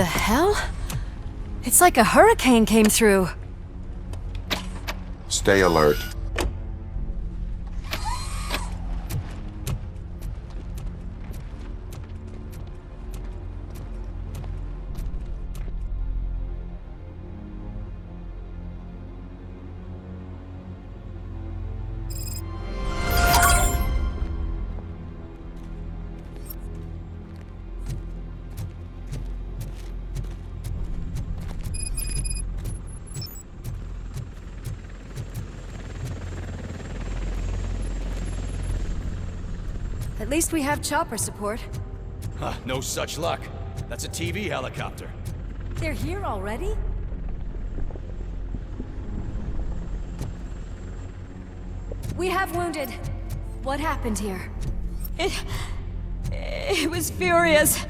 The hell? It's like a hurricane came through. Stay alert. At least we have chopper support. Huh, no such luck. That's a TV helicopter. They're here already? We have wounded. What happened here? It was furious.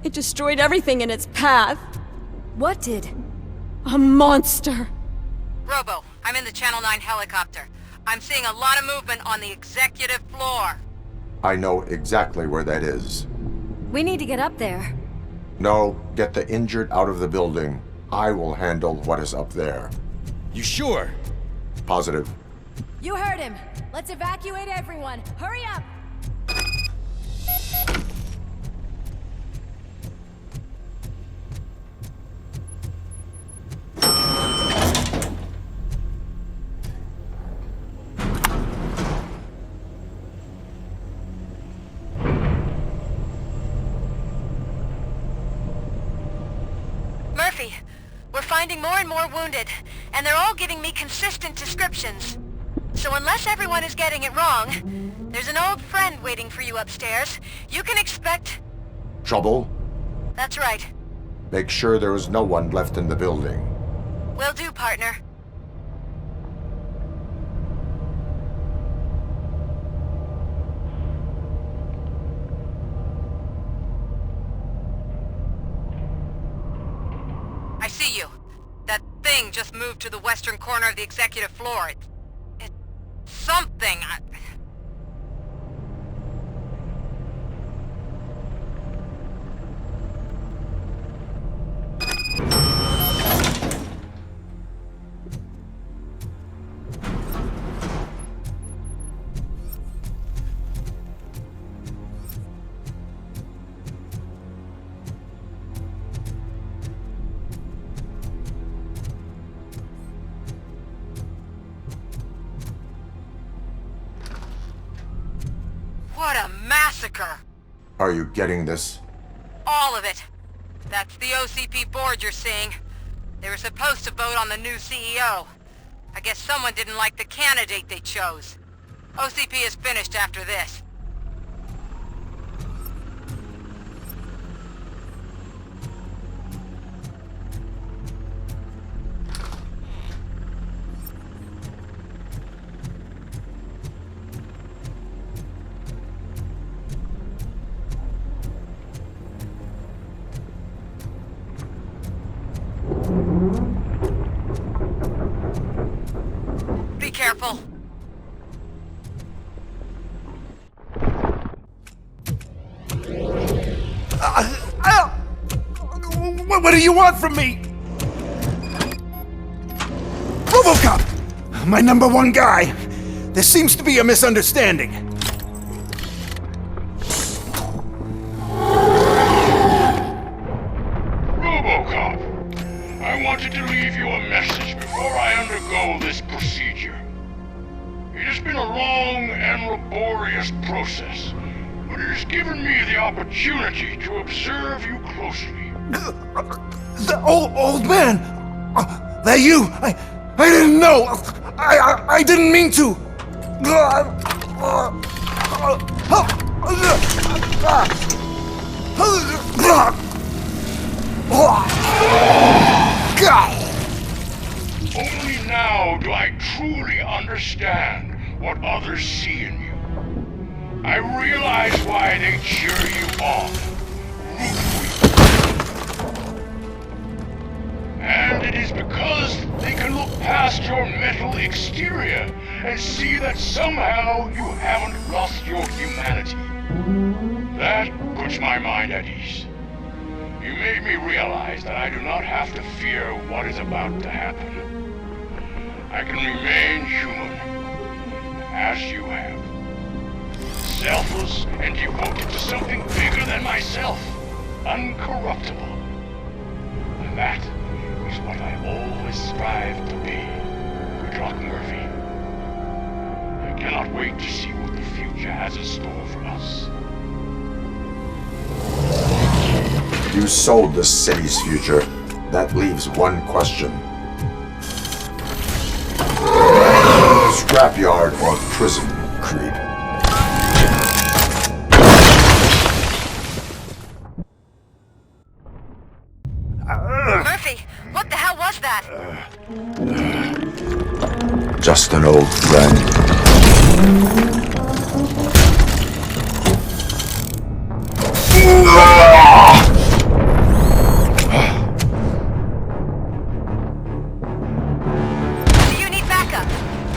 It destroyed everything in its path. What did? A monster. Robo, I'm in the Channel 9 helicopter. I'm seeing a lot of movement on the executive floor. I know exactly where that is. We need to get up there. No, get the injured out of the building. I will handle what is up there. You sure? Positive. You heard him. Let's evacuate everyone. Hurry up! Murphy, we're finding more and more wounded, and they're all giving me consistent descriptions. So unless everyone is getting it wrong, there's an old friend waiting for you upstairs. You can expect... Trouble? That's right. Make sure there is no one left in the building. Will do, partner. I see you. That thing just moved to the western corner of the executive floor. It's something. What a massacre! Are you getting this? All of it. That's the OCP board you're seeing. They were supposed to vote on the new CEO. I guess someone didn't like the candidate they chose. OCP is finished after this. Be careful. What do you want from me? Robocop! My number one guy. There seems to be a misunderstanding. Robocop, I wanted to leave you a message before I undergo this procedure. It has been a long and laborious process, but it has given me the opportunity to observe you closely. The old man! That you! I didn't know! I didn't mean to! Only now do I truly understand what others see in you. I realize why they cheer you on, root for you. And it is because they can look past your mental exterior and see that somehow you haven't lost your humanity. That puts my mind at ease. You made me realize that I do not have to fear what is about to happen. I can remain human, as you have. Selfless and devoted to something bigger than myself. Uncorruptible. And that is what I always strive to be. Good luck, Murphy. I cannot wait to see what the future has in store for us. You sold the city's future. That leaves one question. Scrapyard or prison, Creed? Murphy, what the hell was that? Just an old friend. Do you need backup?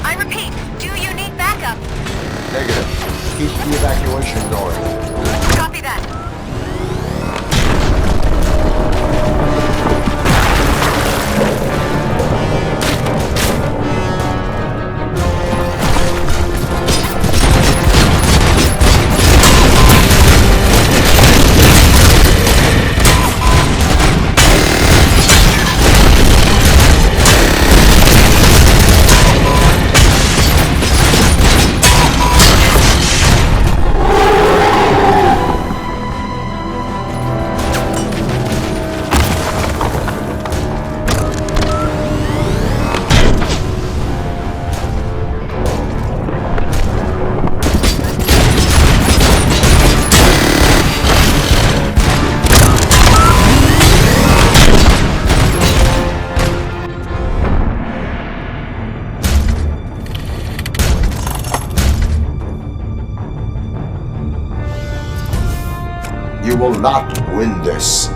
I repeat, do you need backup? Negative. Keep the evacuation going. Copy that. You will not win this.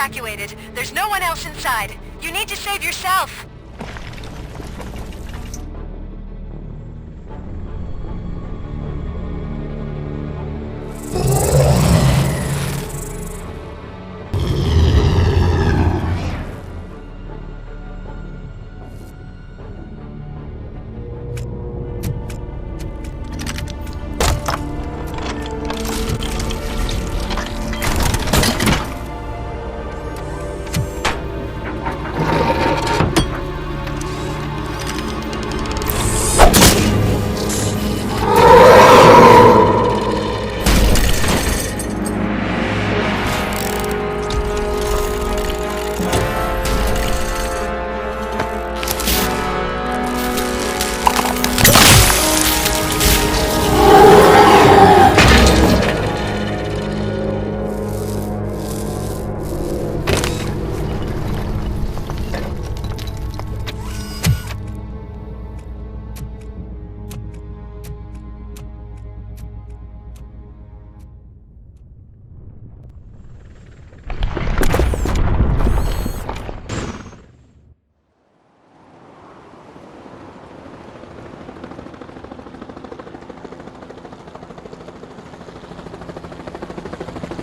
evacuated. There's no one else inside. You need to save yourself.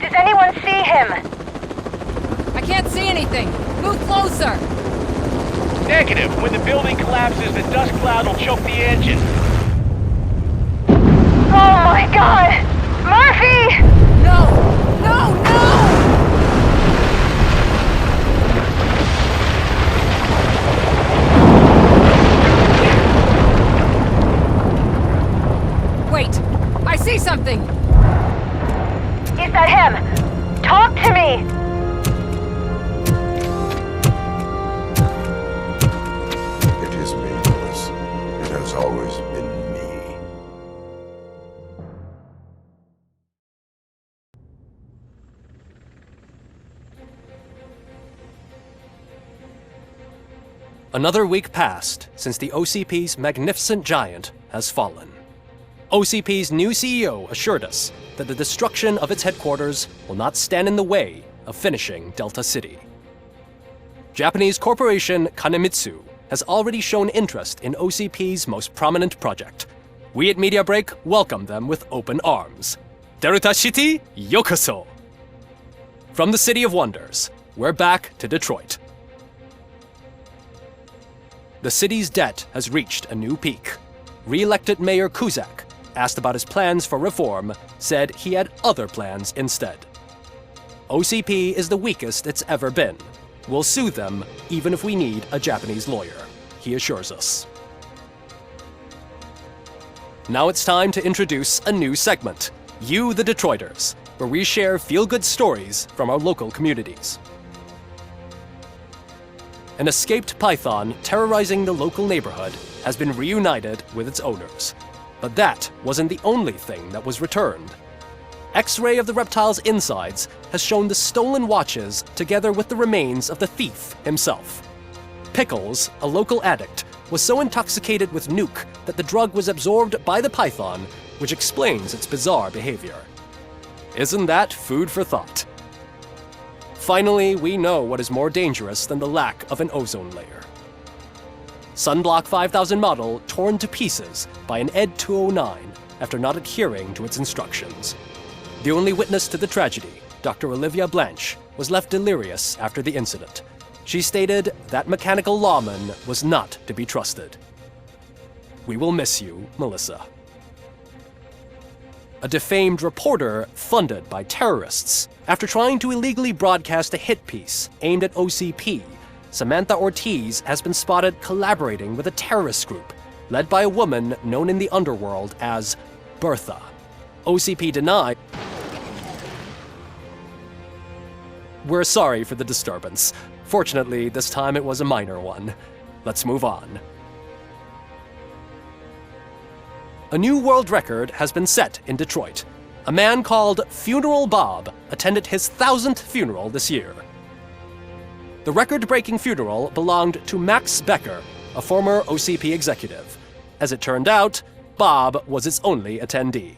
Does anyone see him? I can't see anything. Move closer. Negative. When the building collapses, the dust cloud will choke the engine. Oh my god! Murphy! No! No! No! Wait! I see something! Is that him? Talk to me! It is me, Louis. It has always been me. Another week passed since the OCP's magnificent giant has fallen. OCP's new CEO assured us that the destruction of its headquarters will not stand in the way of finishing Delta City. Japanese corporation Kanemitsu has already shown interest in OCP's most prominent project. We at Media Break welcome them with open arms. Delta City, yokoso! From the City of Wonders, we're back to Detroit. The city's debt has reached a new peak. Re-elected Mayor Kuzak, asked about his plans for reform, said he had other plans instead. OCP is the weakest it's ever been. We'll sue them even if we need a Japanese lawyer, he assures us. Now it's time to introduce a new segment, You the Detroiters, where we share feel-good stories from our local communities. An escaped python terrorizing the local neighborhood has been reunited with its owners. But that wasn't the only thing that was returned. X-ray of the reptile's insides has shown the stolen watches together with the remains of the thief himself. Pickles, a local addict, was so intoxicated with nuke that the drug was absorbed by the python, which explains its bizarre behavior. Isn't that food for thought? Finally, we know what is more dangerous than the lack of an ozone layer. Sunblock 5000 model torn to pieces by an ED 209 after not adhering to its instructions. The only witness to the tragedy, Dr. Olivia Blanche, was left delirious after the incident. She stated that mechanical lawman was not to be trusted. We will miss you, Melissa. A defamed reporter funded by terrorists. After trying to illegally broadcast a hit piece aimed at OCP, Samantha Ortiz has been spotted collaborating with a terrorist group led by a woman known in the underworld as Bertha. OCP denied. We're sorry for the disturbance. Fortunately, this time it was a minor one. Let's move on. A new world record has been set in Detroit. A man called Funeral Bob attended his 1000th funeral this year. The record-breaking funeral belonged to Max Becker, a former OCP executive. As it turned out, Bob was its only attendee.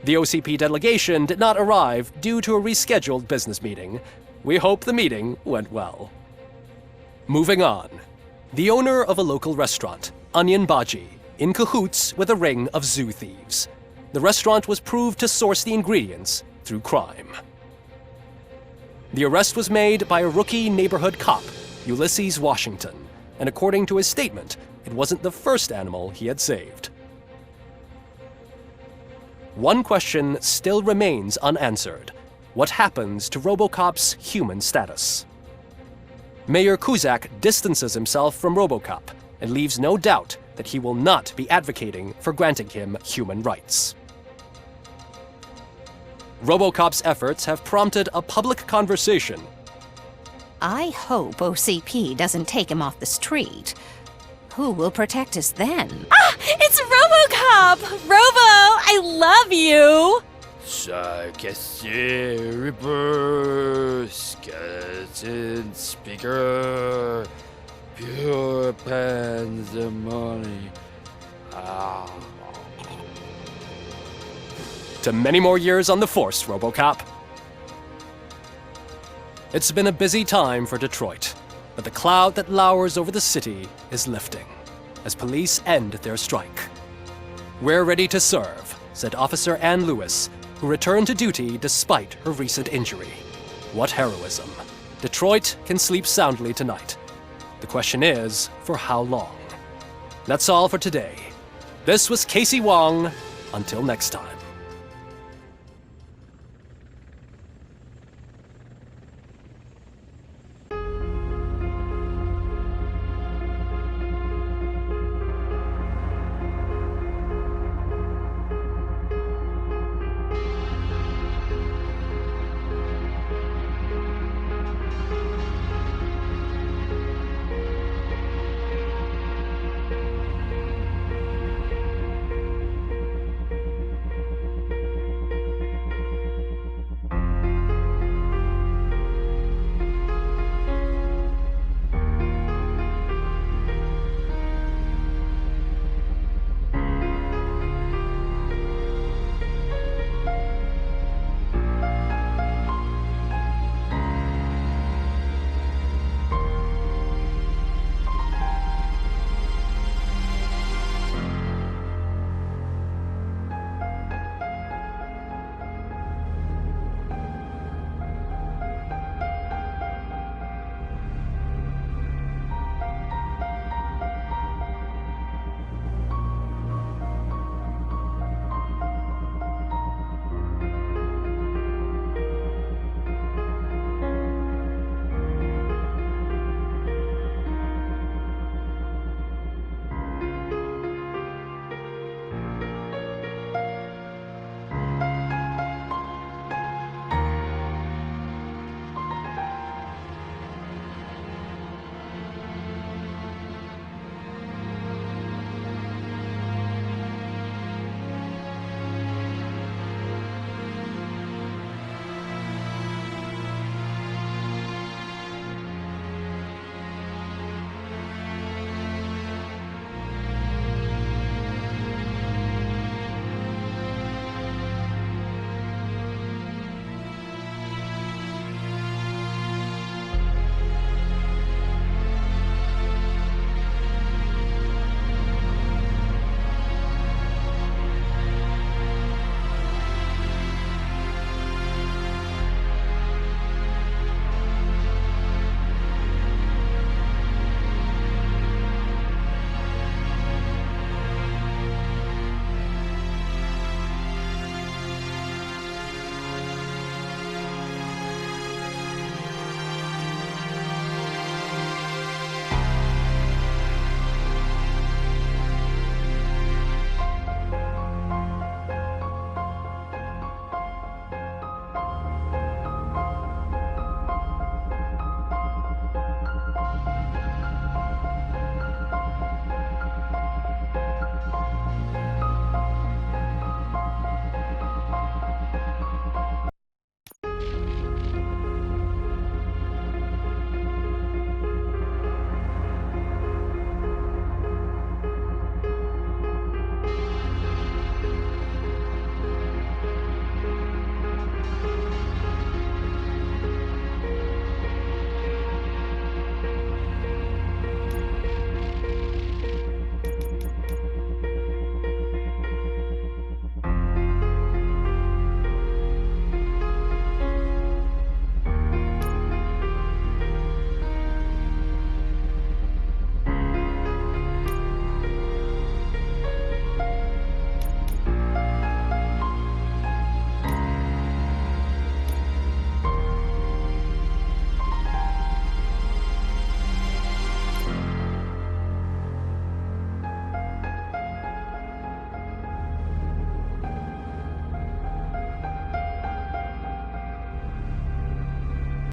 The OCP delegation did not arrive due to a rescheduled business meeting. We hope the meeting went well. Moving on. The owner of a local restaurant, Onion Baji, in cahoots with a ring of zoo thieves. The restaurant was proved to source the ingredients through crime. The arrest was made by a rookie neighborhood cop, Ulysses Washington, and according to his statement, it wasn't the first animal he had saved. One question still remains unanswered. What happens to Robocop's human status? Mayor Kuzak distances himself from Robocop and leaves no doubt that he will not be advocating for granting him human rights. Robocop's efforts have prompted a public conversation. I hope OCP doesn't take him off the street. Who will protect us then? Ah! It's Robocop! Robo, I love you! Reaper, skeleton speaker, pure pandemonium. To many more years on the force, Robocop. It's been a busy time for Detroit, but the cloud that lowers over the city is lifting as police end their strike. We're ready to serve, said Officer Ann Lewis, who returned to duty despite her recent injury. What heroism. Detroit can sleep soundly tonight. The question is, for how long? That's all for today. This was Casey Wong. Until next time.